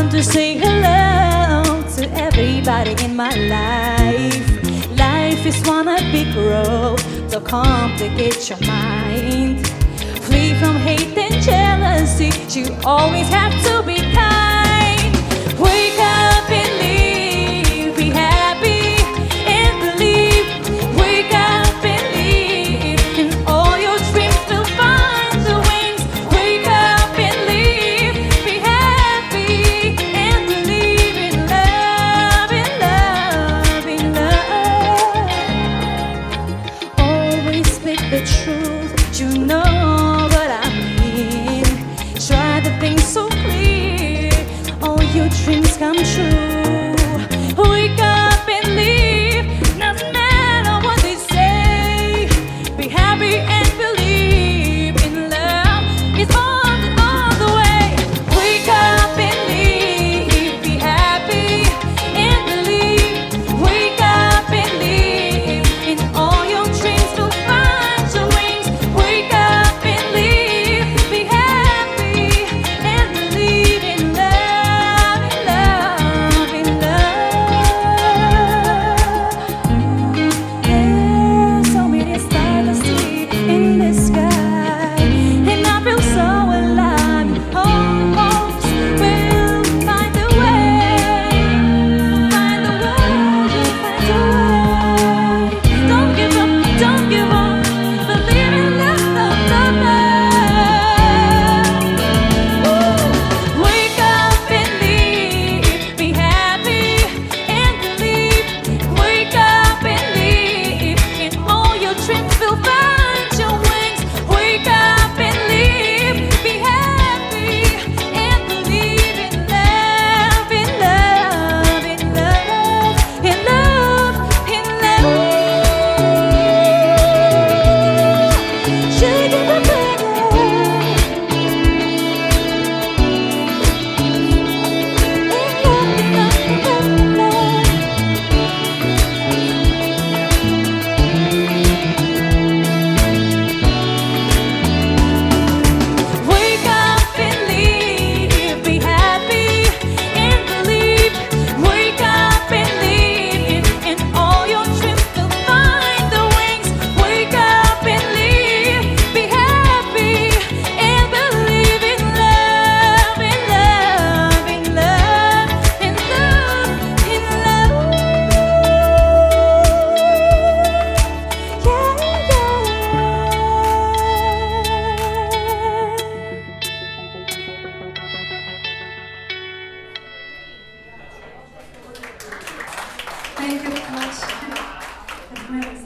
want to say hello to everybody in my life. Life is one a big road, don't complicate your mind. Flee from hate and jealousy, you always have to be kind. Wake up and live, be happy and believe. Wake up and live, and all your dreams will find the wings. Wake up and live, be happy and believe in love, in love, in love. Always speak the truth, you know what I mean. Try to think so clear, all your dreams come true. Wake up and live, doesn't matter what they say. Be happy and believe in love, it's on the way. Wake up and live, be happy and believe. Wake up and live, and all your dreams will find your wings. Wake up and live, be happy and believe in love, in love, in love. There's so many stars to see in the sky, and I feel so alive. Hopes will find a way, find a way, find a way. Don't give up, don't give up, believe in love, love, love, love. Wake up and live, be happy and believe. Wake up and live, and all your dreams will find your wings. Wake up and live, be happy and believe in love, in love, in love, in love, in love. Shake it up, Wake up and live, be happy and believe. Wake up and live, and all your dreams will find the wings. Wake up and live, be happy and believe in love, in love, in love, in love, in love. Yeah, Thank you very much.